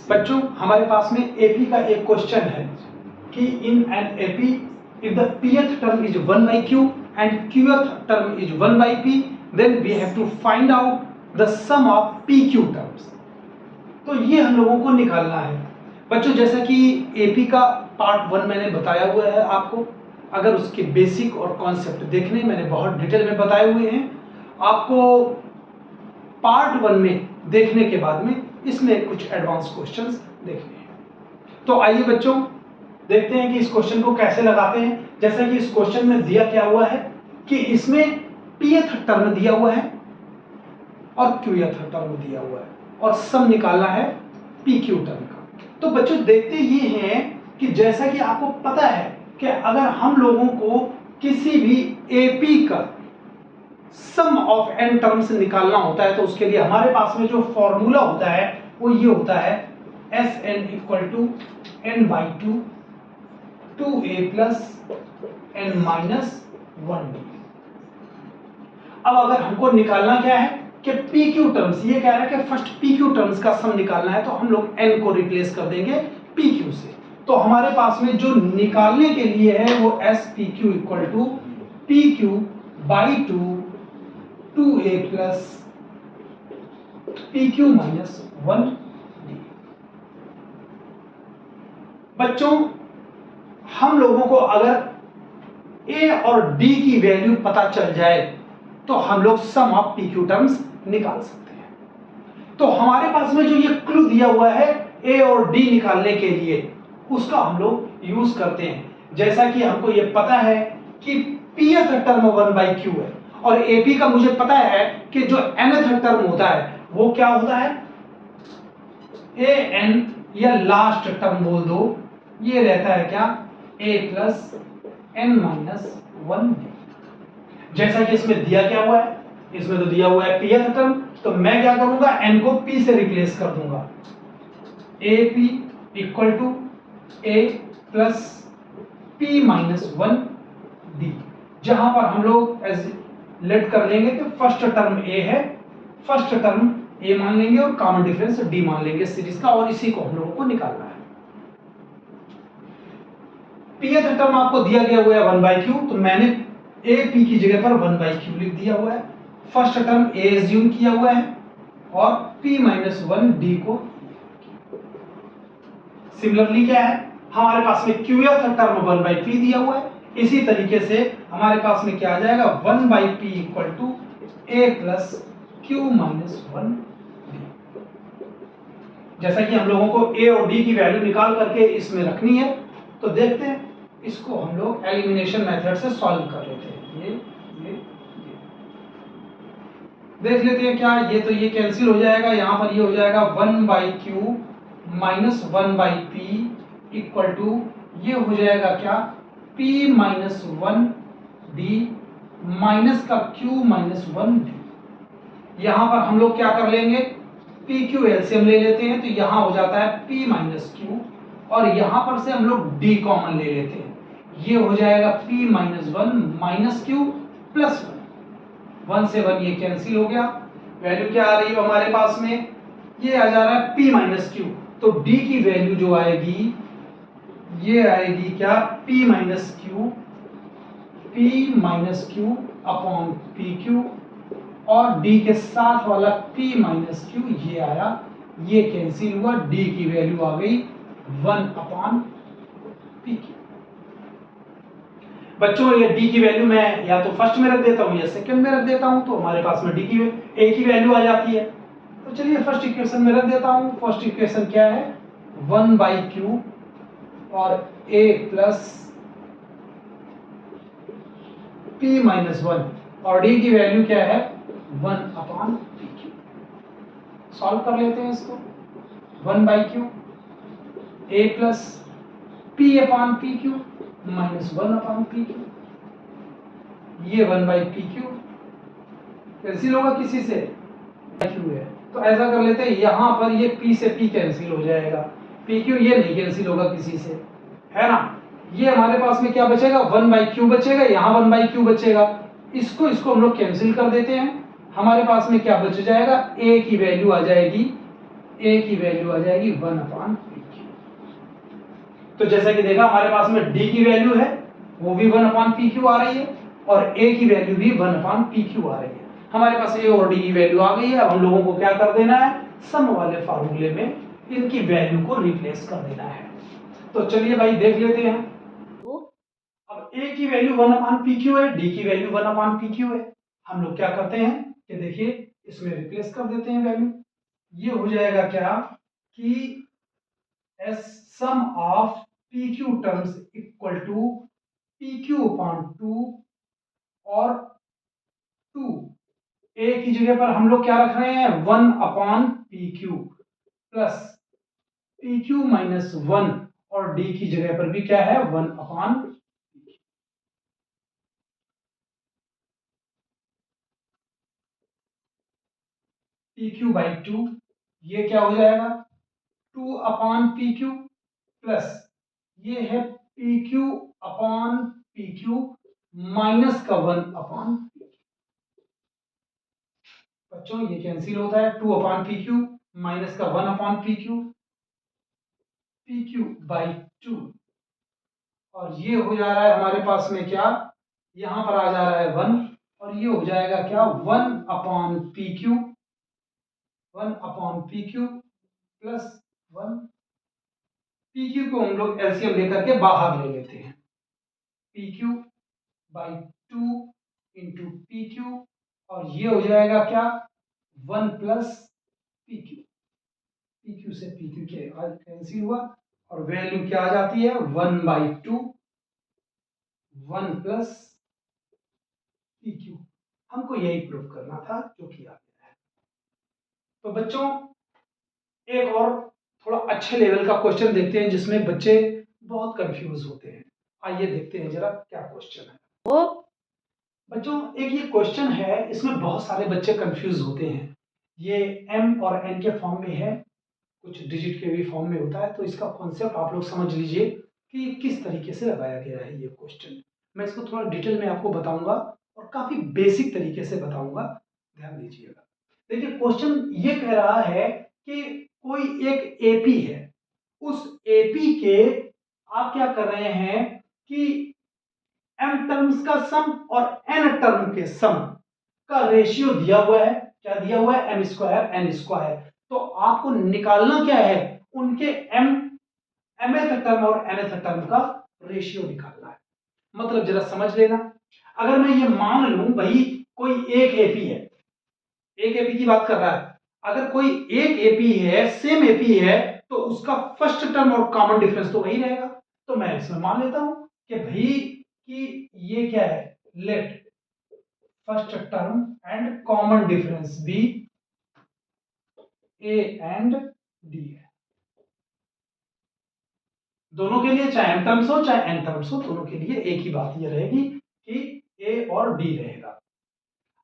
बच्चों हमारे पास में एपी का एक क्वेश्चन है कि in an AP if the pth term is 1 by q and qth term is 1 by p then we have to find out the sum of pq terms। तो ये हम लोगों को निकालना है बच्चों। जैसा कि एपी का पार्ट 1 मैंने बताया हुआ है आपको, अगर उसके बेसिक और कॉन्सेप्ट देखने मैंने बहुत डिटेल में बताए हुए हैं, आपको पार्ट 1 में देखने के बाद में इसमें कुछ एडवांस क्वेश्चंस देखने हैं। तो आइए बच्चों देखते हैं कि इस क्वेश्चन को कैसे लगाते हैं। जैसा कि इस क्वेश्चन में दिया क्या हुआ है कि इसमें pth टर्म दिया हुआ है और qth टर्म दिया हुआ है और सम निकालना है pq टर्म का। तो बच्चों देखते ये हैं कि जैसा कि आपको पता है कि अगर हम लोगों को किसी भी AP का सम ऑफ n टर्म्स निकालना होता है तो उसके लिए हमारे पास में जो फॉर्मूला होता है वो ये होता है Sn = n/2 2a plus n minus 1d। अब अगर हमको निकालना क्या है कि PQ टर्म्स, ये कह रहा है कि फर्स्ट PQ टर्म्स का सम निकालना है, तो हम लोग n को रिप्लेस कर देंगे PQ से। तो हमारे पास में जो निकालने के लिए है वो SPQ = PQ/2 2a plus PQ minus 1d। बच्चों हम लोगों को अगर A और D की वैल्यू पता चल जाए तो हम लोग सम ऑफ PQ टर्म्स निकाल सकते हैं। तो हमारे पास में जो ये क्लू दिया हुआ है A और D निकालने के लिए, उसका हम लोग यूज करते हैं। जैसा कि हमको ये पता है कि pth टर्म 1/q है और AP का मुझे पता है कि जो nth टर्म होता है वो क्या होता है an, या लास्ट टर्म बोल दो, ये रहता है क्या a plus n minus 1d। जैसा कि इसमें दिया क्या हुआ है, इसमें तो दिया हुआ है pth टर्म, तो मैं क्या करूंगा n को p से रिप्लेस कर दूंगा। ap = a plus p minus 1d। जहां पर हम लोग एज लेट कर लेंगे कि फर्स्ट टर्म a है, फर्स्ट टर्म a मान लेंगे और कॉमन डिफरेंस d मान लेंगे सीरीज का, और इसी को हम लोगों को निकालना है। pth टर्म आपको दिया गया हुआ है 1/q, तो मैंने ap की जगह पर 1/q लिख दिया हुआ है। फर्स्ट टर्म a एज्यूम किया हुआ है और p minus 1d को। सिमिलरली क्या है, हमारे पास में qth टर्म 1/p दिया हुआ है। इसी तरीके से हमारे पास में क्या आ जाएगा 1/p = a plus q minus 1d। जैसा कि हम लोगों को a और d की वैल्यू निकाल करके इसमें रखनी है, तो देखते हैं इसको हम लोग एलिमिनेशन मेथड से सॉल्व कर लेते हैं। ये देख लेते हैं क्या, ये तो ये कैंसिल हो जाएगा, यहाँ पर ये हो जाएगा 1/q minus 1/p = ये हो जाएगा क्या p minus 1d माइनस का q minus 1d। यहाँ पर हम लोग क्या कर लेंगे pq एलसीएम ले लेते हैं, तो यहाँ हो जाता है p minus q और यहाँ पर से हम लोग d कॉमन ले लेते हैं, ये हो जाएगा p minus 1 minus q plus 1। 1 से 1 ये कैंसिल हो गया, वैल्यू क्या आ रही है हमारे पास में, ये आ जा रहा है p minus q। तो d की वैल्यू जो आएगी ये आएगी क्या p minus q upon pq, और d के साथ वाला p minus q ये आया, ये कैंसिल हुआ, d की वैल्यू आ गई 1/pq। बच्चों ये d की वैल्यू मैं या तो फर्स्ट में रख देता हूं या सेकंड में रख देता हूं, तो हमारे पास में a की वैल्यू आ जाती है। तो चलिए फर्स्ट इक्वेशन में रख देता हूं। फर्स्ट इक्वेशन क्या है 1/q और a plus p minus 1 और d की वैल्यू क्या है 1/pq। सॉल्व कर लेते हैं इसको। 1/q a plus p/pq minus 1/pq, ये 1/pq कैंसिल होगा किसी से, q है, तो ऐसा कर लेते हैं यहाँ पर ये p से p कैंसिल हो जाएगा, pq ये नहीं कैंसिल होगा किसी से, है ना। ये हमारे पास में क्या बचेगा 1/q बचेगा, यहाँ 1/q बचेगा, इसको हम लोग कैंसिल कर देते हैं। हमारे पास में क्या बच जाएगा a की वैल्यू आ जाएगी ए की वैल्यू आ जाएगी 1/PQ। तो जैसा कि देखा हमारे पास में डी की वैल्यू है, वो भी 1/PQ आ रही है, और ए की वैल्यू भी 1/PQ आ रही है। हमारे पास ए और डी की वैल्यू आ गई है। अब हम लोगों को क्या कर देना है, सम वाले फार्मूले में इनकी वैल्यू को रिप्लेस कर देना है। तो चलिए भाई देख लेते हैं। अब ए की वैल्यू 1/PQ है, डी की वैल्यू 1/PQ है। हम लोग क्या करते हैं कि देखिए इसमें रिप्लेस कर देते हैं वैल्यू। ये हो जाएगा क्या कि S sum of PQ terms equal to PQ/2 और 2। ए की जगह पर हम लोग क्या रख रहे हैं, 1/PQ प्लस PQ-1, और डी की जगह पर भी क्या है, 1/PQ। PQ/2 ये क्या हो जाएगा, 2/PQ प्लस ये है PQ/PQ माइनस का 1/PQ। बच्चों ये कैंसिल होता है, 2/PQ माइनस का 1/PQ, PQ/2, और ये हो जा रहा है हमारे पास में क्या, यहां पर आ जा रहा है 1, और ये हो जाएगा क्या, 1/PQ, 1/PQ प्लस 1। PQ को हम लोग एलसीएम लेकर के बाहर ले लेते हैं, PQ/2 इंटू PQ, और ये हो जाएगा क्या, 1 प्लस PQ। PQ से PQ के कैंसिल हुआ, और वैल्यू क्या आ जाती है, 1/2, 1 प्लस PQ। हमको यही प्रूव करना था, जो किया गया है। तो बच्चों एक और थोड़ा अच्छे लेवल का क्वेश्चन देखते हैं जिसमें बच्चे बहुत कंफ्यूज होते हैं। आइए देखते हैं जरा क्या क्वेश्चन है। वो बच्चों एक ये क्वेश्चन है, इसमें बहुत सारे बच्चे कंफ्यूज होते हैं। ये m और n के फॉर्म में है, कुछ डिजिट के भी फॉर्म में होता है। तो इसका कॉन्सेप्ट आप लोग समझ लीजिए कि किस तरीके से लगाया गया है ये क्वेश्चन। मैं इसको थोड़ा डिटेल में आपको बताऊंगा और काफी बेसिक तरीके से बताऊंगा, ध्यान दीजिएगा। देखिए क्वेश्चन ये कह रहा है कि कोई एक एपी है, उस एपी के आप क्या कर रहे हैं कि m टर्म्स का सम और n टर्म के सम का रेशियो दिया हुआ है। क्या दिया हुआ है, m²n²। तो आपको निकालना क्या है, उनके mth टर्म और nth टर्म का रेशियो निकालना है। मतलब जरा समझ लेना, अगर मैं ये मान लूं भाई कोई एक एपी है, एक एपी की बात कर रहा है, अगर कोई एक एपी है, सेम एपी है, तो उसका फर्स्ट टर्म और कॉमन डिफरेंस तो वही रहेगा। तो मैं इसमें मान लेता हूं कि भाई कि ये क्या है, let first term and common difference be A and D है। दोनों के लिए चाहे m टर्म्स हो चाहे n टर्म्स हो, दोनों के लिए एक ही बात ये रहेगी कि a और d रहेगा।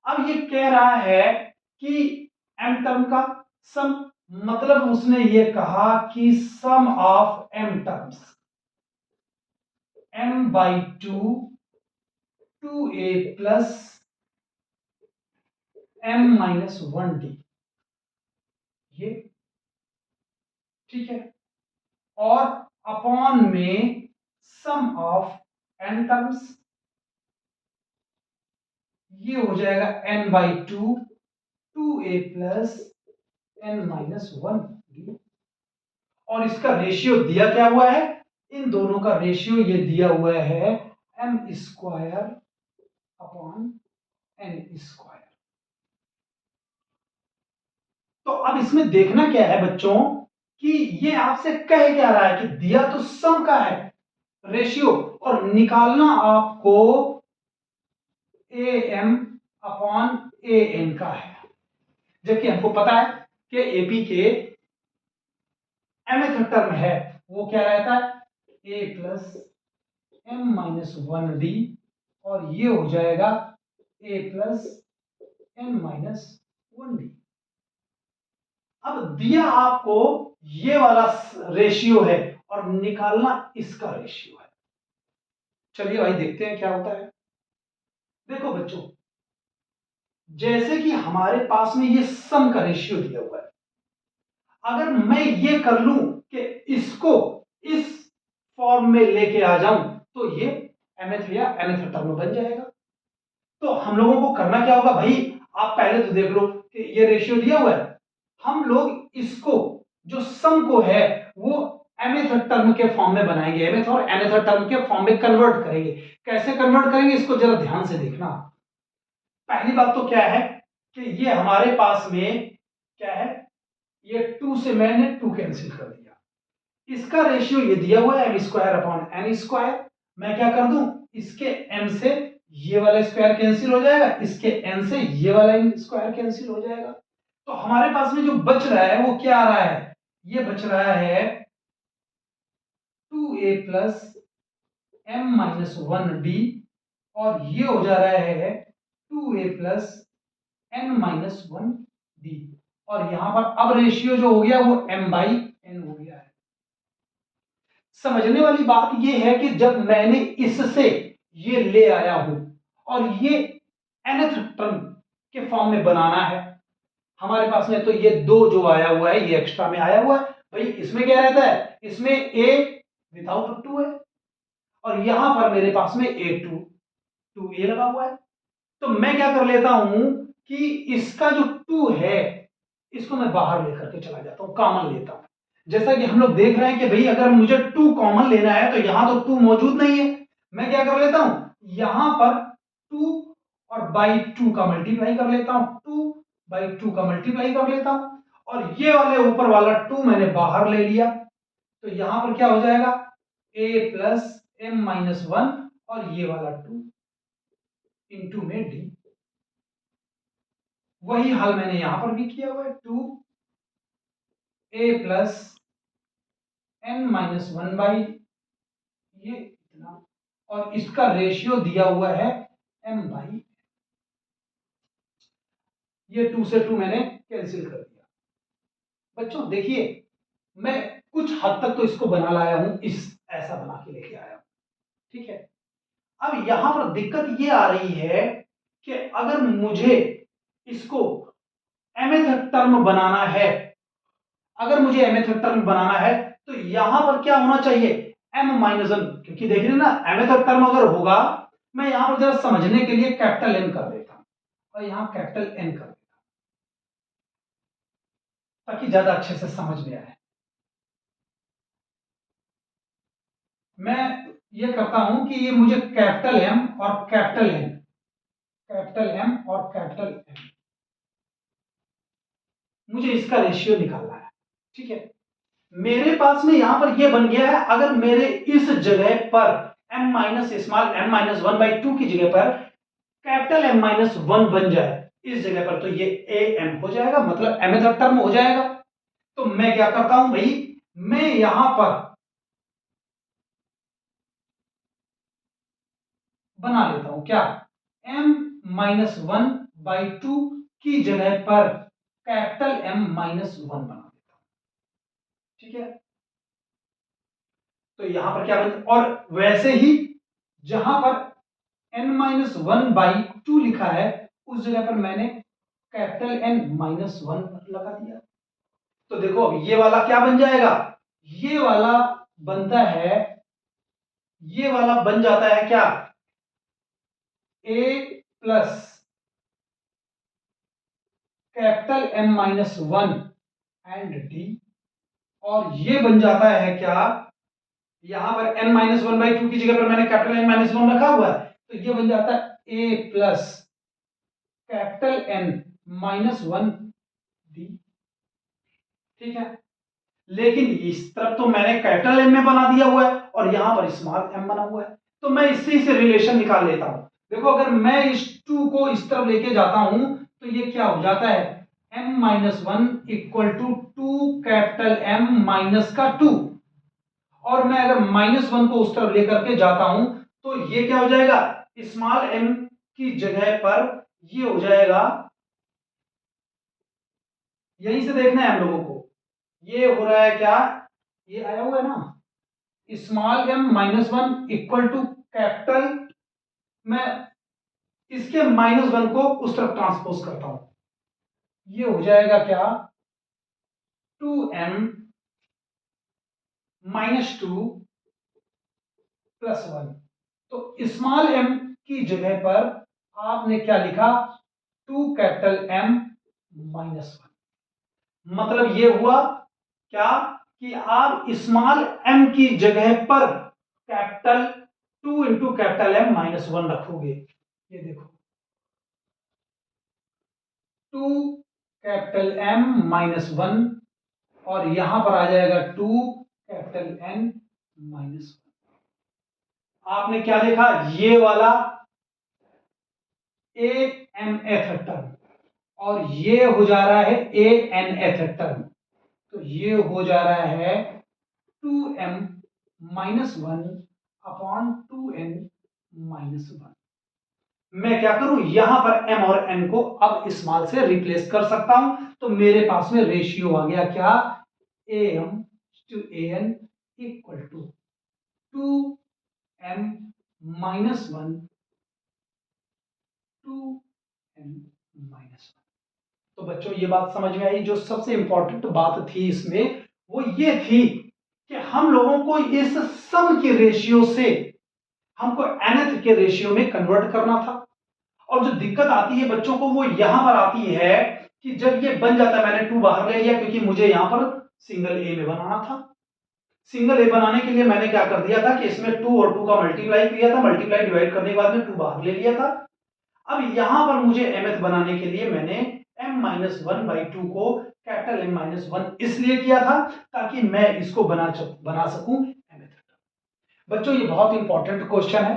अब ये कह रहा है कि m टर्म का सम, मतलब उसने ये कहा कि sum of m terms m/2 2a plus m-1d, ये ठीक है, और अपॉन में सम ऑफ n टर्म्स, ये हो जाएगा n/2 2a प्लस n-1d, और इसका रेशियो दिया क्या हुआ है, इन दोनों का रेशियो ये दिया हुआ है m²/n²। तो अब इसमें देखना क्या है बच्चों कि ये आपसे कह क्या रहा है कि दिया तो सम का है रेशियो, और निकालना आपको am/an का है। जबकि हमको पता है कि एपी के mth टर्म है वो क्या रहता है, a प्लस m-1d, और ये हो जाएगा a प्लस n-1d। अब दिया आपको ये वाला रेशियो है और निकालना इसका रेशियो है। चलिए भाई देखते हैं क्या होता है। देखो बच्चों, जैसे कि हमारे पास में ये सम का रेशियो दिया हुआ है, अगर मैं ये कर लूं कि इसको इस फॉर्म में लेके आ जाऊं तो ये mth या nth टर्म बन जाएगा। तो हम लोगों को करना क्या होगा भाई, आप पहले तो देख लो कि ये रेशियो दिया हुआ है, हम लोग इसको जो सम को है वो mth टर्म के फॉर्म में बनाएंगे, mth और nth टर्म के फॉर्म में कन्वर्ट करेंगे। कैसे कन्वर्ट करेंगे इसको जरा ध्यान से देखना। पहली बात तो क्या है कि ये हमारे पास में क्या है, ये 2 से मैंने 2 कैंसिल कर दिया, इसका रेशियो ये दिया हुआ है m² मैं क्या कर दूं, इसके m से ये वाला स्क्वायर कैंसिल हो जाएगा, इसके n से ये वाला स्क्वायर कैंसिल हो जाएगा। तो हमारे पास में जो बच रहा है वो क्या आ रहा है, ये बच रहा है 2a प्लस m-1d और ये हो जा रहा है 2a प्लस n-1d और यहां पर अब रेशियो जो हो गया वो m/n हो गया है। समझने वाली बात ये है कि जब मैंने इससे ये ले आया हूं और ये nth टर्म के फॉर्म में बनाना है, हमारे पास में तो ये 2 जो आया हुआ है ये एक्स्ट्रा में आया हुआ है भाई, इसमें क्या रहता है, इसमें a विदाउट 2 है और यहां पर मेरे पास में a2 लगा हुआ है। तो मैं क्या कर लेता हूं कि इसका जो 2 है इसको मैं बाहर लेकर के चला जाता हूं, कॉमन लेता हूं। जैसा कि हम लोग देख रहे हैं कि भाई अगर मुझे 2 कॉमन लेना है तो यहां तो 2 मौजूद नहीं है, मैं क्या कर लेता हूं, यहां पर 2 और बाई 2 का मल्टीप्लाई कर लेता हूं, 2/2 का मल्टीप्लाई कर लेता हूं और ये वाले ऊपर वाला 2 मैंने बाहर ले लिया। तो यहां पर क्या हो जाएगा, a प्लस m-1 और ये वाला 2 इंटू में d। वही हाल मैंने यहां पर भी किया हुआ है, 2a प्लस n-1 बाई ये इतना और इसका रेशियो दिया हुआ है m/, ये 2 से 2 मैंने कैंसिल कर दिया। बच्चों देखिए मैं कुछ हद तक तो इसको बना लाया हूं, इस ऐसा बना के लेके आया हूं, ठीक है। अब यहां पर दिक्कत ये आ रही है कि अगर मुझे इसको mth टर्म बनाना है, अगर मुझे mth टर्म बनाना है तो यहां पर क्या होना चाहिए, m-1, क्योंकि देख रहे ना mth टर्म अगर होगा, मैं यहां पर जरा समझने के लिए कैपिटल N कर देता हूं और यहां कैपिटल N कर देता हूं ताकि ज्यादा अच्छे से समझ में आए। मैं ये करता हूं कि ये मुझे कैपिटल M और कैपिटल N, कैपिटल M और कैपिटल N, मुझे इसका रेशियो निकालना है, ठीक है। मेरे पास में यहां पर ये बन गया है, अगर मेरे इस जगह पर m-1 की जगह पर कैपिटल M-1 बन जाए इस जगह पर, तो ये am हो जाएगा, मतलब mth टर्म हो जाएगा। तो मैं क्या करता हूं भाई, मैं यहां पर बना लेता हूं क्या, m-1/2 की जगह पर कैपिटल M-1 बना देता हूं, ठीक है। तो यहां पर क्या बन, और वैसे ही जहां पर n-1/2 लिखा है उस जगह पर मैंने कैपिटल N-1 लगा दिया। तो देखो अब ये वाला क्या बन जाएगा, ये वाला बनता है, ये वाला बन जाता है क्या, a plus capital M-1 and d और ये बन जाता है क्या, यहां पर n-1/2 की जगह पर मैंने कैपिटल N-1 रखा हुआ है, तो ये बन जाता है a plus capital N-1 d, ठीक है। लेकिन इस तरफ तो मैंने कैपिटल M में बना दिया हुआ है और यहां पर स्मॉल m बना हुआ है, तो मैं इससे इसे रिलेशन निकाल लेता हूं। देखो अगर मैं इस 2 को इस तरफ लेके जाता हूं तो ये क्या हो जाता है, m-1 equal to 2 capital M minus का 2 और मैं अगर -1 को उस तरफ लेकर के जाता हूं तो ये क्या हो जाएगा, स्मॉल m की जगह पर ये हो जाएगा, यहीं से देखना है हम लोगों को, ये हो रहा है क्या, ये आया हुआ है ना small m-1 equal to capital, मैं इसके -1 को उस तरफ ट्रांसपोज करता हूं, ये हो जाएगा क्या 2m माइनस 2 प्लस 1। तो स्मॉल m की जगह पर आपने क्या लिखा, 2 कैपिटल M माइनस 1। मतलब ये हुआ क्या कि आप स्मॉल m की जगह पर capital 2 into capital M minus 1 रखोगे। ये देखो 2 कैपिटल M माइनस 1 और यहां पर आ जाएगा 2 कैपिटल N माइनस 1। आपने क्या देखा, ये वाला a n th टर्म और ये हो जा रहा है a n th टर्म, तो ये हो जा रहा है 2m minus 1 upon 2n minus 1। मैं क्या करूं, यहां पर m और n को अब स्मॉल से रिप्लेस कर सकता हूं, तो मेरे पास में रेशियो आ गया क्या, am to an equal to 2m minus 1 2n minus 1। तो बच्चों ये बात समझ में आई। जो सबसे इंपॉर्टेंट बात थी इसमें वो ये थी कि हम लोगों को इस सम के रेशियो से हमको nth के रेशियो में कन्वर्ट करना था। और जो दिक्कत आती है बच्चों को वो यहां पर आती है कि जब ये बन जाता है, मैंने 2 बाहर ले लिया क्योंकि मुझे यहां पर सिंगल ए में बनाना था। सिंगल ए बनाने के लिए मैंने क्या कर दिया था कि इसमें 2 और 2 का मल्टीप्लाई किया था, मल्टीप्लाई डिवाइड करने के बाद में 2 बाहर ले लिया था। अब यहां पर मुझे mth बनाने के लिए मैंने m माइनस 1 बाई 2 को कैपिटल M माइनस 1 इसलिए किया था ताकि मैं इसको बना सकूं mth। बच्चों ये बहुत इंपॉर्टेंट क्वेश्चन है,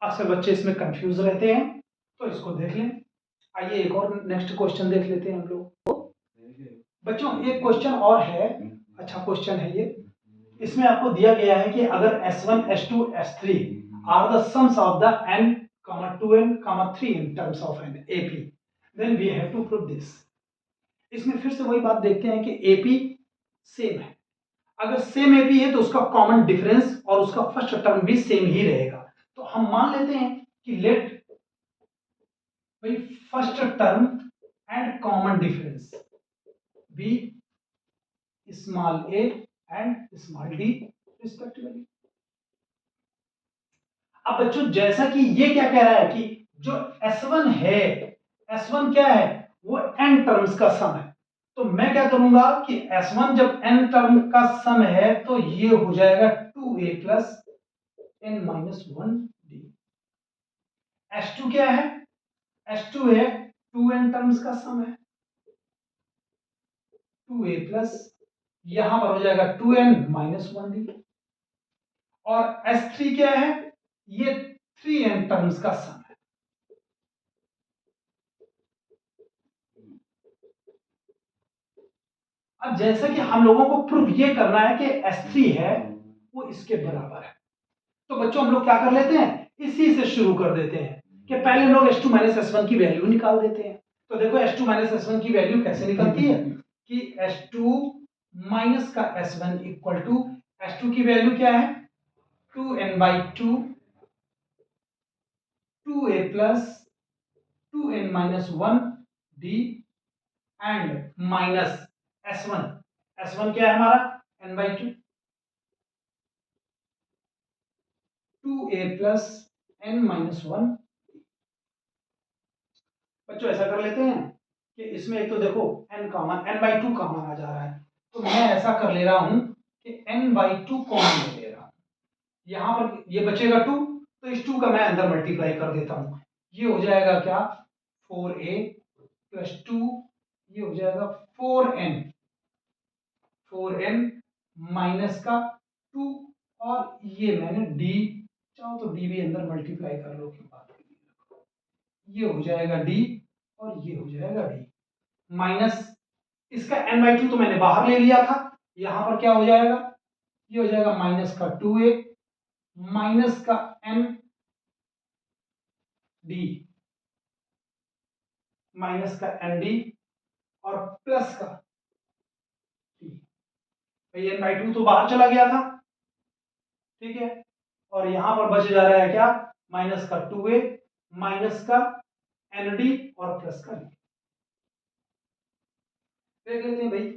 अक्सर बच्चे इसमें कंफ्यूज रहते हैं, तो इसको देख लें। आइए एक और नेक्स्ट क्वेश्चन देख लेते हैं हम लोग। बच्चों एक क्वेश्चन और है, अच्छा क्वेश्चन है ये। इसमें आपको दिया गया है कि अगर S1 S2 S3 are the sums of the n, 2n, 3 in terms of an AP, then we have to prove this। इसमें फिर से वही बात देखते हैं कि AP सेम है। अगर सेम एपी है तो उसका कॉमन डिफरेंस और उसका फर्स्ट टर्म भी सेम ही रहेगा। तो हम मान लेते हैं कि लेट भाई first term and common difference be small A and small D respectively. अब बच्चों जैसा कि ये क्या कह रहा है कि जो S1 है, S1 क्या है, वो n टर्म्स का सम है। तो मैं क्या करूंगा कि S1 जब n टर्म का सम है तो ये हो जाएगा 2a plus n minus 1 D. S2 क्या है, S2 है 2n टर्म्स का सम है, 2a प्लस यहां पर हो जाएगा 2n माइनस 1 डी। और S3 क्या है, ये 3n टर्म्स का सम है। अब जैसा कि हम लोगों को प्रूफ ये करना है कि S3 है वो इसके बराबर है, तो बच्चों हम लोग क्या कर लेते हैं, इसी से शुरू कर देते हैं कि पहले हम लोग S2 माइनस S1 की वैल्यू निकाल देते हैं। तो देखो S2 माइनस S1 की वैल्यू कैसे निकलती है कि S2 माइनस का S1 इक्वल टू S2 की वैल्यू क्या है 2n by 2 2a plus 2n minus 1 D and minus S1। S1 क्या है हमारा n by 2 2a plus n minus 1। बच्चों ऐसा कर लेते हैं कि इसमें एक तो देखो n common n by 2 common आ जा रहा है, तो मैं ऐसा कर ले रहा हूं कि n बाई 2 कॉमन ले रहा हूं। यहां पर ये बचेगा 2, तो इस 2 का मैं अंदर मल्टीप्लाई कर देता हूं। ये हो जाएगा क्या 4a प्लस 2, ये हो जाएगा 4n माइनस का 2 और ये मैंने d, चाहो तो d भी अंदर मल्टीप्लाई कर लो की बात, ये हो जाएगा d और ये हो जाएगा d माइनस इसका n बाई 2 तो मैंने बाहर ले लिया था, यहां पर क्या हो जाएगा, ये हो जाएगा माइनस का 2a माइनस का n डी माइनस का एन डी और प्लस का टी। भाई एन बाई 2 तो बाहर चला गया था, ठीक है, और यहां पर बच जा रहा है क्या माइनस का 2a माइनस का एन डी और प्लस का डी। देख लेते हैं भाई,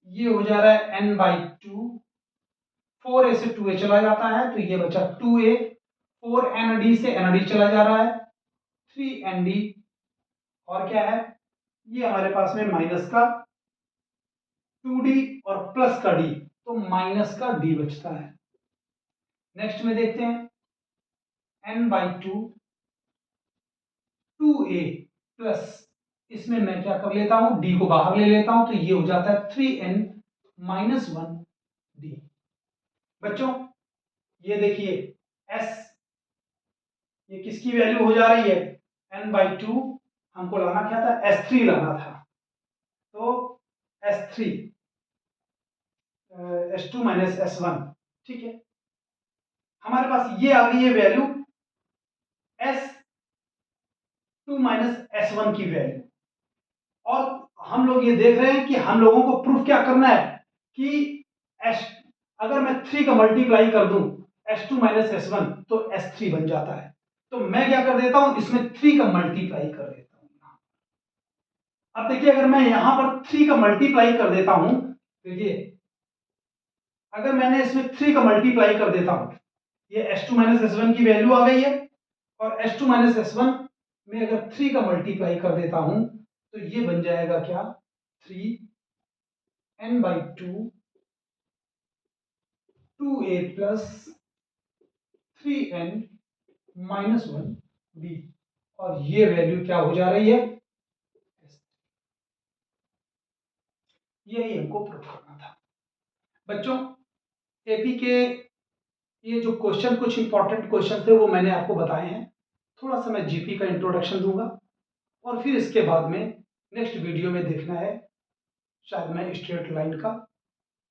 ये हो जा रहा है n/2, 4a से 2a चला जाता है तो ये बचा 2a, 4nd से nd चला जा रहा है 3nd, और क्या है ये हमारे पास में माइनस का 2d और प्लस का d, तो माइनस का d बचता है। नेक्स्ट में देखते हैं n/2 2a प्लस, इसमें मैं क्या कर लेता हूं d को बाहर ले लेता हूं तो ये हो जाता है 3n - 1d। बच्चों ये देखिए s, ये किसकी वैल्यू हो जा रही है n/2, हमको लाना क्या था s3 लाना था, तो s3 s2 - s1, ठीक है। हमारे पास ये आ गई है वैल्यू s2 - s1 की वैल्यू, और हम लोग ये देख रहे हैं कि हम लोगों को प्रूफ क्या करना है कि s, अगर मैं 3 का मल्टीप्लाई कर दूं s2 - s1 तो s3 बन जाता है, तो मैं क्या कर देता हूं इसमें 3 का मल्टीप्लाई कर देता हूं। अब देखिए अगर मैं यहां पर 3 का मल्टीप्लाई कर देता हूं, देखिए अगर मैंने इसमें 3 का मल्टीप्लाई कर देता हूं, ये s2 - s1 की वैल्यू आ गई है, और s2 - s1 में अगर 3 का मल्टीप्लाई कर देता हूं तो ये बन जाएगा क्या 3n/2 2a plus 3n - 1b, और ये वैल्यू क्या हो जा रही है, यही हमको प्रूव करना था। बच्चों एपी के ये जो क्वेश्चन, कुछ इंपॉर्टेंट क्वेश्चन थे वो मैंने आपको बताए हैं। थोड़ा सा मैं जीपी का इंट्रोडक्शन दूंगा, और फिर इसके बाद में नेक्स्ट वीडियो में देखना है शायद मैं स्ट्रेट लाइन का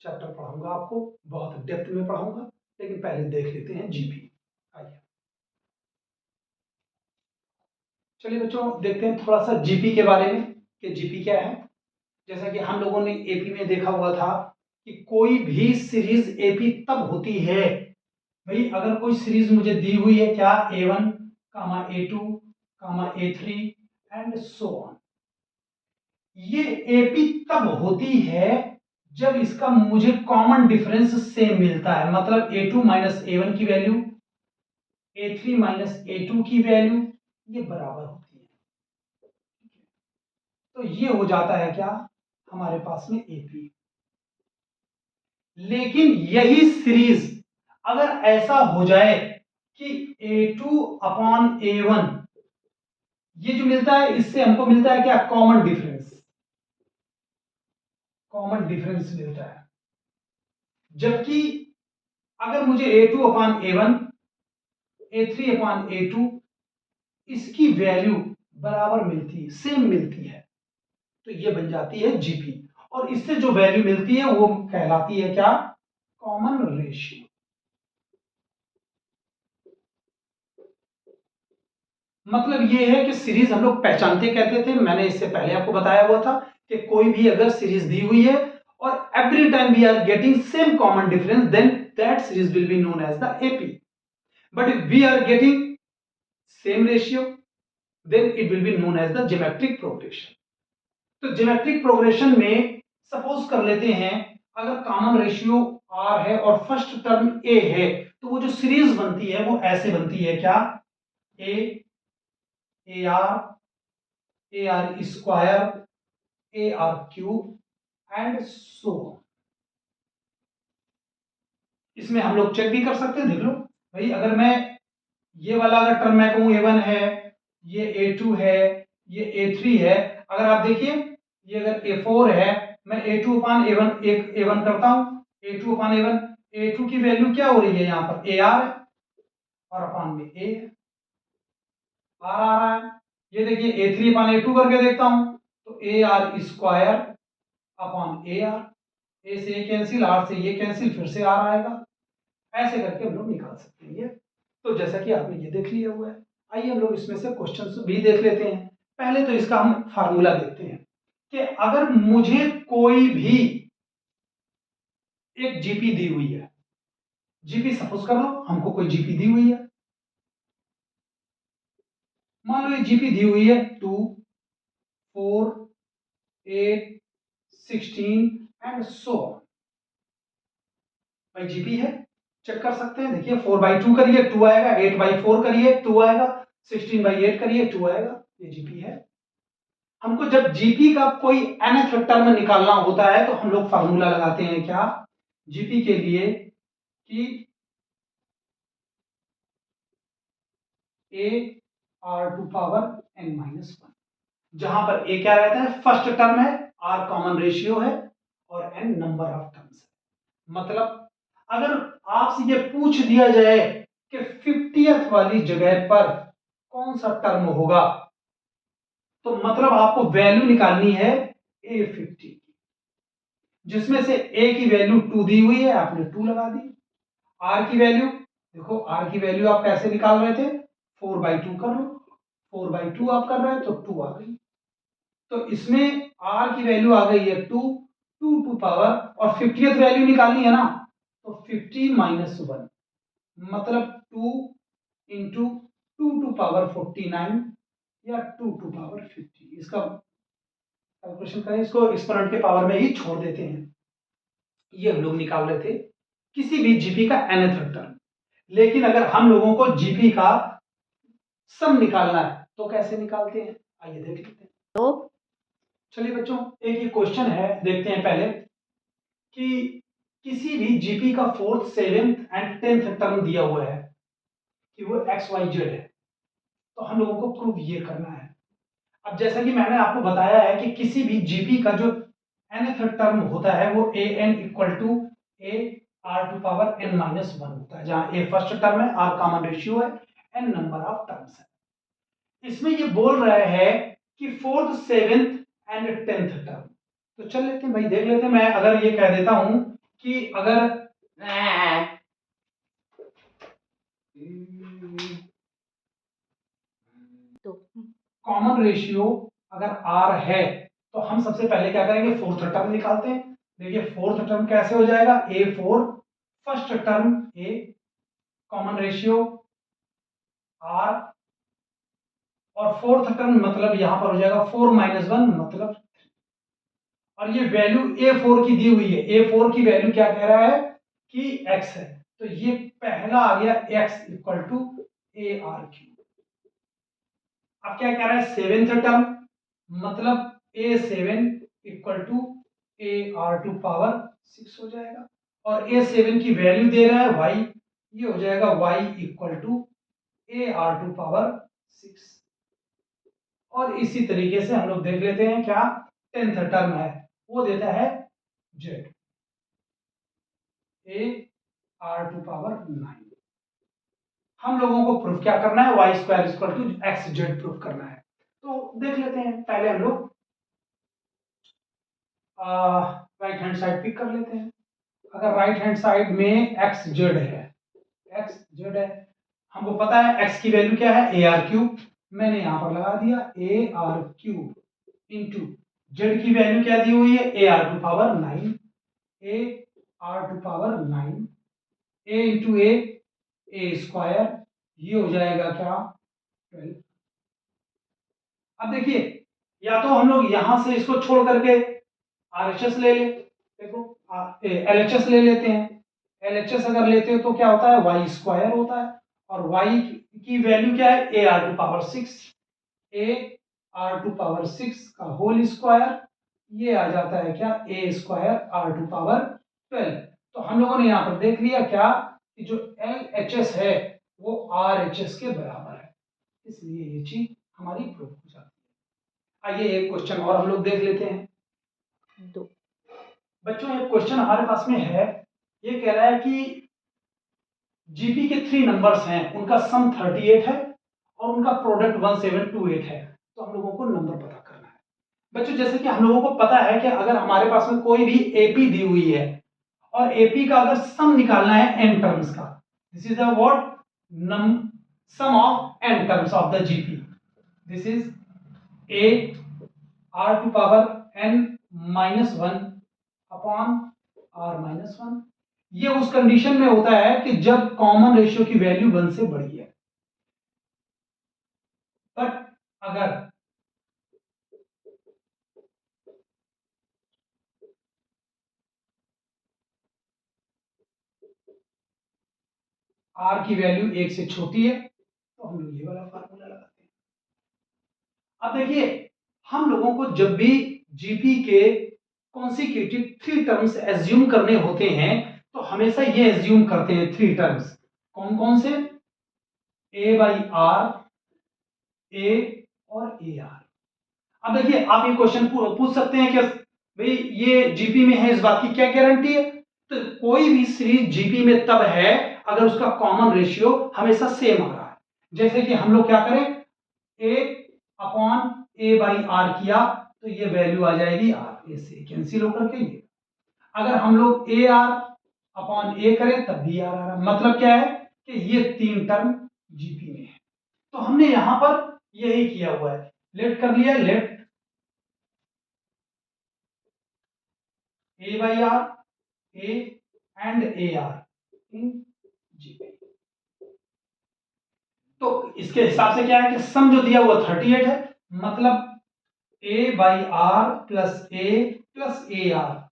चैप्टर पढ़ाऊंगा, आपको बहुत डेप्थ में पढ़ाऊंगा, लेकिन पहले देख लेते हैं जीपी। आइए चलिए बच्चों देखते हैं थोड़ा सा जीपी के बारे में कि जीपी क्या है। जैसा कि हम लोगों ने एपी में देखा हुआ था कि कोई भी सीरीज एपी तब होती है, भाई अगर कोई सीरीज मुझे दी हुई है क्या A1, A2, A3 and so on, ये एपी तब होती है जब इसका मुझे कॉमन डिफरेंस सेम मिलता है, मतलब A2 - A1 की वैल्यू, A3 - A2 की वैल्यू ये बराबर होती है, तो ये हो जाता है क्या हमारे पास में एपी। लेकिन यही सीरीज अगर ऐसा हो जाए कि A2/A1 ये जो मिलता है इससे हमको मिलता है क्या कॉमन डिफरेंस, कॉमन डिफरेंस मिलता है, जबकि अगर मुझे A2/A1 A3/A2 इसकी वैल्यू बराबर मिलती है, सेम मिलती है, तो ये बन जाती है जीपी, और इससे जो वैल्यू मिलती है वो कहलाती है क्या कॉमन रेशियो। मतलब ये है कि सीरीज हम लोग पहचानते कहते थे, मैंने इससे पहले आपको बताया हुआ था कि कोई भी अगर सीरीज दी हुई है और every time we are getting same common difference, then that series will be known as the AP. But if we are getting same ratio, then it will be known as the geometric progression. तो geometric progression में suppose कर लेते हैं अगर common ratio r है और first term a है, तो वो जो सीरीज बनती है वो ऐसे बनती है क्या a ar square AR³ and so. इसमें हम लोग चेक भी कर सकते हैं, देख लो भाई अगर मैं ये वाला अगर टर्म मैं कहूं A1 है, ये A2 है, ये A3 है, अगर आप देखिए ये अगर A4 है, मैं A2/A1 एक A1 करता हूं, A2/A1, A2 की वैल्यू क्या हो रही है यहां पर AR है, और अपान में A है, R आ रहा है। ये देखिए A3/A2 करके देखता हूं तो AR स्क्वायर अपॉन AR, ए से ये कैंसिल, आर से ये कैंसिल, फिर से आर आएगा, ऐसे करके हम लोग निकाल सकते हैं ये। तो जैसा कि आपने ये देख लिया हुआ है, आइए हम लोग इसमें से क्वेश्चंस भी देख लेते हैं। पहले तो इसका हम फार्मूला देखते हैं कि अगर मुझे कोई भी एक जीपी दी हुई है, जीपी सपोज कर लो हमको कोई जीपी दी हुई है, मान लो ये जीपी दी हुई है 2, 4, 8, 16 एंड सो ऑन। भाई जीपी है, चेक कर सकते हैं। देखिए 4/2 करिए 2 आएगा, 8/4 करिए 2 आएगा, 16/8 करिए 2 आएगा, ये जीपी है। हमको जब जीपी का कोई nth टर्म निकालना होता है तो हम लोग फार्मूला लगाते हैं क्या जीपी के लिए कि a r⁴ जहां पर a क्या रहता है, फर्स्ट टर्म है, r कॉमन रेशियो है और n नंबर ऑफ टर्म्स है। मतलब अगर आपसे ये पूछ दिया जाए कि 50th वाली जगह पर कौन सा टर्म होगा, तो मतलब आपको वैल्यू निकालनी है a50, जिसमें से a की वैल्यू 2 दी हुई है, आपने 2 लगा दी। r की वैल्यू देखो, r की वैल्यू आप कैसे निकाल रहे थे, 4/2 कर लो, 4/2 आप कर रहे हैं तो 2 आ गई। तो इसमें r की वैल्यू आ गई है 2, 2 टू पावर, और 50th वैल्यू निकालनी है ना, तो 50 - 1 मतलब 2 इंटू 2 टू पावर 49 या 2 टू पावर 50। इसका कैलकुलेशन करें, इसको एक्सपोनेंट के पावर में ही छोड़ देते हैं। ये हम लोग निकाल रहे थे किसी भी जीपी का nth टर्म। लेकिन अगर हम लोगों को जीपी का सम निकालना है तो कैसे निकालते हैं, आइए देख लेते हैं। तो चलिए बच्चों, एक ये क्वेश्चन है, देखते हैं पहले कि किसी भी जीपी का 4th 7th and 10th term दिया हुआ है कि वो एक्स वाई जेड है, तो हम लोगों को प्रूव ये करना है। अब जैसा कि मैंने आपको बताया है कि किसी भी जीपी का जो nth टर्म होता है वो a n equal to a r⁴ होता है, जहां a फर्स्ट टर्म है, r कॉमन रेशियो है, n नंबर ऑफ टर्म्स है। इसमें ये बोल रहे हैं कि 4th 7th and 10th term, तो चल लेते हैं भाई, देख लेते हैं। मैं अगर ये कह देता हूं कि अगर तो कॉमन रेशियो अगर r है तो हम सबसे पहले क्या करेंगे, 4th टर्म निकालते हैं। देखिए 4th टर्म कैसे हो जाएगा, a4 first term a common ratio r, और 4th टर्म मतलब यहां पर हो जाएगा 4 - 1 मतलब, और ये वैल्यू a4 की दी हुई है, a4 की वैल्यू क्या कह रहा है कि x है, तो ये पहला आ गया x equal to a r⁴। अब क्या कह रहा है, 7th टर्म मतलब a7 equal to a r⁴ हो जाएगा, और a7 की वैल्यू दे रहा है y, ये हो जाएगा y equal to a r⁴। और इसी तरीके से हम लोग देख लेते हैं क्या 10th टर्म है, वो देता है z a r⁴ हम लोगों को प्रूफ क्या करना है, y² equal to xz proof करना है। तो देख लेते हैं, पहले हम लोग राइट हैंड साइड पिक कर लेते हैं। अगर राइट हैंड साइड में xz है, हमको पता है x की वैल्यू क्या है, ar⁵, मैंने यहां पर लगा दिया ar³ इंटू z की वैल्यू क्या दी हुई है, ar⁴ 9 a into a square, ये हो जाएगा क्या 12। अब देखिए, या तो हम लोग यहां से इसको छोड़ करके RHS ले ले, देखो LHS ले लेते हैं। LHS अगर लेते हो तो क्या होता है, y² होता है, और y की वैल्यू क्या है, ar⁴ a r⁴ का होल स्क्वायर, ये आ जाता है क्या a² r⁴ तो हम लोगों ने यहां पर देख लिया क्या कि जो LHS है वो RHS के बराबर है, इसलिए ये चीज हमारी प्रूफ हो जाती है। आइए एक क्वेश्चन और हम लोग देख लेते हैं। दो बच्चों, एक क्वेश्चन हमारे पास में है, ये कह रहा है कि जीपी के 3 नंबर्स हैं, उनका सम 38 है और उनका प्रोडक्ट 1728 है, तो हम लोगों को नंबर पता करना है। बच्चों जैसे कि हम लोगों को पता है कि अगर हमारे पास में कोई भी एपी दी हुई है और एपी का अगर सम निकालना है n टर्म्स का, this is the what sum of n terms of the GP, this is a r⁴n-1 upon r-1। ये उस कंडीशन में होता है कि जब कॉमन रेशियो की वैल्यू 1 से बड़ी है। बट अगर आर की वैल्यू 1 से छोटी है, तो हम लोग ये वाला फार्मूला लगाते हैं। अब देखिए, हम लोगों को जब भी जीपी के कॉन्सिक्यूटिव 3 टर्म्स एज्यूम करने होते हैं, तो हमेशा ये एज्यूम करते हैं 3 टर्म्स। कौन कौन से? ए बाई आर, ए और ए आर। अब देखिए, आप ये क्वेश्चन पूछ सकते हैं कि भाई ये जीपी में है, इस बात की क्या गारंटी है? तो कोई भी सीरीज जीपी में तब है अगर उसका कॉमन रेशियो हमेशा सेम आ रहा है। जैसे कि हम लोग क्या करें, ए अपॉन ए बाई आर किया, तो ये वैल्यू आ जाएगी आर, ए से कैंसिल होकर के ये। अगर हम लोग ए आर अपॉन ए करें तब भी आर आ रहा, मतलब क्या है कि ये 3 टर्म जीपी में है। तो हमने यहां पर यही किया हुआ है, लेट कर लिया, let A by R, A and A R in GP. तो इसके हिसाब से क्या है कि सम जो दिया हुआ 38 है, मतलब A by R plus A R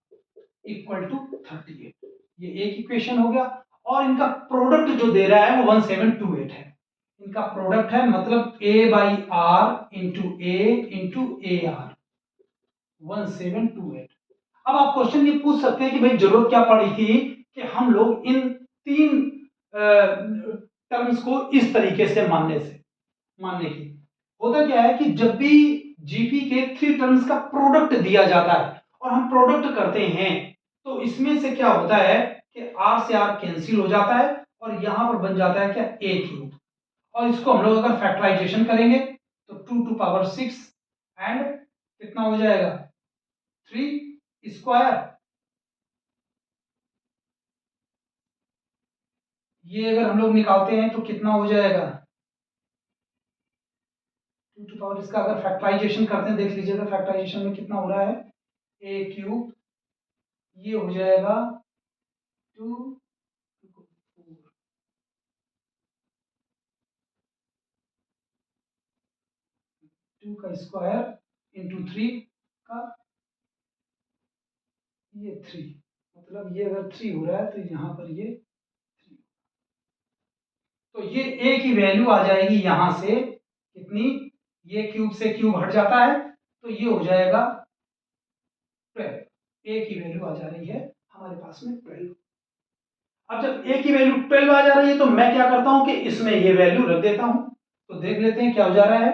equal to 38। ये एक इक्वेशन हो गया। और इनका प्रोडक्ट जो दे रहा है वो 1728 है। इनका प्रोडक्ट है, मतलब A by R into A R 1728। अब आप क्वेश्चन ये पूछ सकते हैं कि भाई जरूरत क्या पड़ी थी कि हम लोग इन 3 टर्म्स को इस तरीके से मानने की। होता क्या है कि जब भी जीपी के 3 टर्म्स का प्रोडक्ट दिया जाता है और हम प्रोडक्ट करते हैं, तो इसमें से क्या होता है कि आर से आर कैंसिल हो जाता है और यहां पर बन जाता है क्या, ए क्यूब। और इसको हम लोग अगर फैक्टराइजेशन करेंगे तो 2 टू पावर 6 एंड कितना हो जाएगा, 3 स्क्वायर। ये अगर हम लोग निकालते हैं तो कितना हो जाएगा, 2 टू पावर, इसका अगर फैक्टराइजेशन करते हैं, देख लीजिएगा फैक्टराइजेशन में कितना हो रहा है, ए क्यूब, ये हो जाएगा 2 का स्क्वायर इंटू 3 का ये 3, मतलब ये अगर 3 हो रहा है तो यहाँ पर ये 3, तो ये ए की वैल्यू आ जाएगी यहां से कितनी, ये क्यूब से क्यूब हट जाता है तो ये हो जाएगा 12। ए की वैल्यू आ जा रही है हमारे पास में 12। अब जब ए की वैल्यू 12 आ जा रही है तो मैं क्या करता हूं कि इसमें ये वैल्यू रख देता हूं। तो देख लेते हैं क्या हो जा रहा है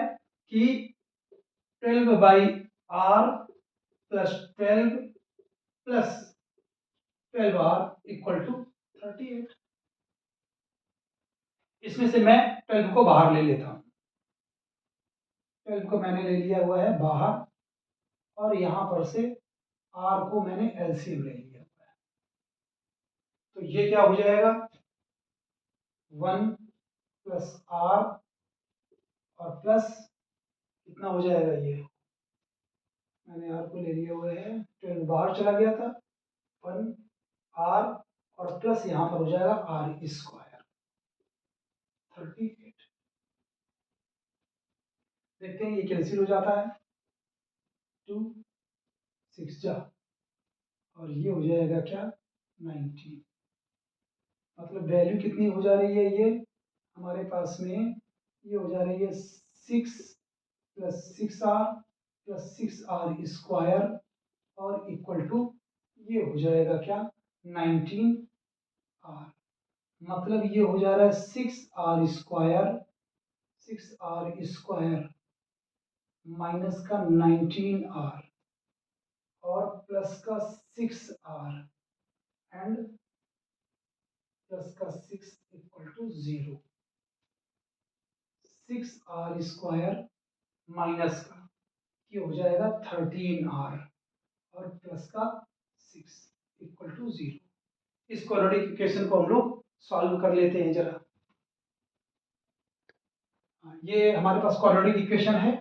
कि 12 by R plus 12 plus 12 R equal to 38। इसमें से मैं 12 को बाहर ले लेता हूं। 12 को मैंने ले लिया हुआ है बाहर, और यहां पर से आर को मैंने एलसीएम ले लिया हुआ है। तो ये क्या हो जाएगा, 1 प्लस आर और प्लस कितना हो जाएगा, ये मैंने आर को ले लिया हुआ है, 12 बाहर चला गया था, 1 आर और प्लस यहां पर हो जाएगा आर स्क्वायर 38। देखते हैं ये कैंसिल हो जाता है, 2 6 जा, और ये हो जाएगा क्या, 19। मतलब वैल्यू कितनी हो जा रही है, ये हमारे पास में ये हो जा रही है 6 plus 6 R plus 6 R square और इक्वल टू ये हो जाएगा क्या, 19 आर। मतलब ये हो जा रहा है 6 आर स्क्वायर माइनस का 19 आर और प्लस का 6 आर एंड प्लस का 6 equal to 0। 6 R square minus का ये हो जाएगा 13 आर और प्लस का 6 इक्वल टू 0। इस क्वाड्रेटिक इक्वेशन को हम लोग सॉल्व कर लेते हैं जरा। ये हमारे पास क्वाड्रेटिक इक्वेशन है,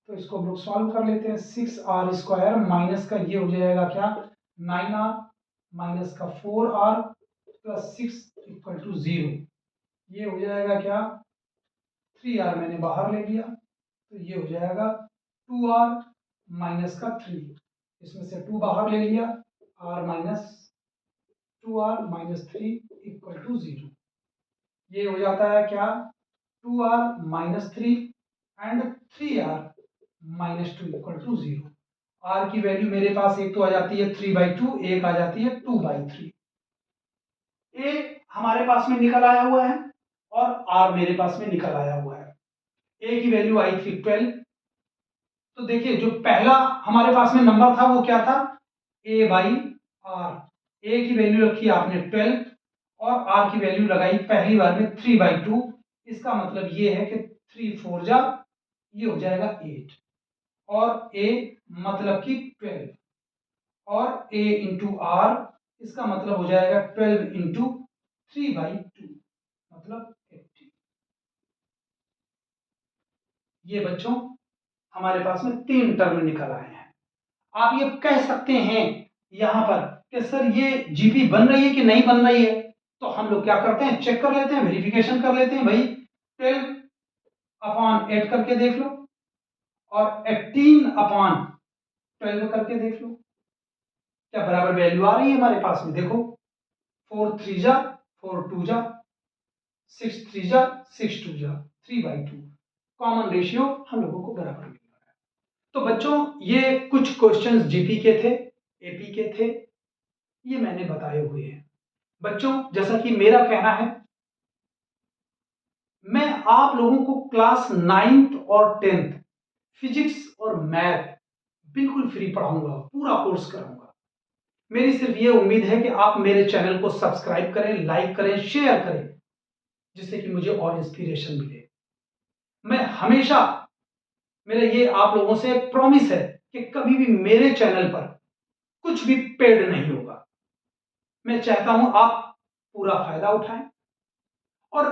तो इसको हम लोग सॉल्व कर लेते हैं। 6 आर स्क्वायर माइनस का ये हो जाएगा क्या, 9 आर माइनस का 4 आर प्लस 6 इक्वल टू 0। ये हो जाएगा क्या, 3 आर मैंने बाहर ले लिया, तो ये हो जाएगा 2 आर माइनस का 3, इसमें से 2 बाहर ले लिया, R minus 2 R minus 3 equal to 0। ये हो जाता है क्या, 2r minus 3 and 3r minus 2 equal to 0। r की वैल्यू मेरे पास एक तो आ जाती है 3/2, एक आ जाती है 2/3। a हमारे पास में निकल आया हुआ है और r मेरे पास में निकल आया हुआ है। a की वैल्यू आई थी 12। तो देखिए जो पहला हमारे पास में नंबर था वो क्या था, a/r। a की वैल्यू रखी आपने 12 और r की वैल्यू लगाई पहली बार में 3/2। इसका मतलब ये है कि 3 4 जा, ये हो जाएगा 8 और a मतलब कि 12 और a इंटू आर, इसका मतलब हो जाएगा 12 इंटू 3/2 मतलब 80। ये बच्चों हमारे पास में 3 टर्म निकल आए हैं। आप ये कह सकते हैं यहां पर कि सर ये जीपी बन रही है कि नहीं बन रही है, तो हम लोग क्या करते हैं, चेक कर लेते हैं, वेरिफिकेशन कर लेते हैं। भाई 12/8 करके देख लो और 18/12 करके देख लो, क्या बराबर वैल्यू आ रही है हमारे पास में। देखो 4 3 जा 4 2 जा, 6 3 जा 6 2 जा, 3/2 कॉमन रेशियो हम लोगों को बराबर मिल रहा है। तो बच्चों ये कुछ क्वेश्चंस जीपी के थे, एपी के थे, ये मैंने बताए हुए हैं। बच्चों जैसा कि मेरा कहना है, मैं आप लोगों को क्लास 9th और 10th फिजिक्स और मैथ बिल्कुल फ्री पढ़ाऊंगा, पूरा कोर्स कराऊंगा। मेरी सिर्फ ये उम्मीद है कि आप मेरे चैनल को सब्सक्राइब करें, लाइक करें, शेयर करें, जिससे कि मुझे और इंस्पिरेशन मिले। मैं हमेशा, मेरा ये आप लोगों से प्रॉमिस है कि कभी भी मेरे चैनल पर कुछ भी पेड नहीं होगा। मैं चाहता हूं आप पूरा फायदा उठाएं और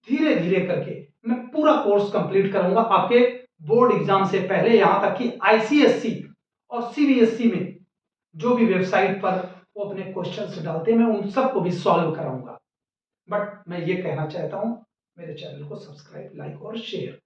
धीरे धीरे करके मैं पूरा कोर्स कंप्लीट करूंगा आपके बोर्ड एग्जाम से पहले। यहां तक कि आईसीएससी और सीबीएसई में जो भी वेबसाइट पर वो अपने क्वेश्चंस डालते हैं, मैं उन सबको भी सॉल्व कराऊंगा। बट मैं ये कहना चाहता हूं, मेरे चैनल को सब्सक्राइब, लाइक और शेयर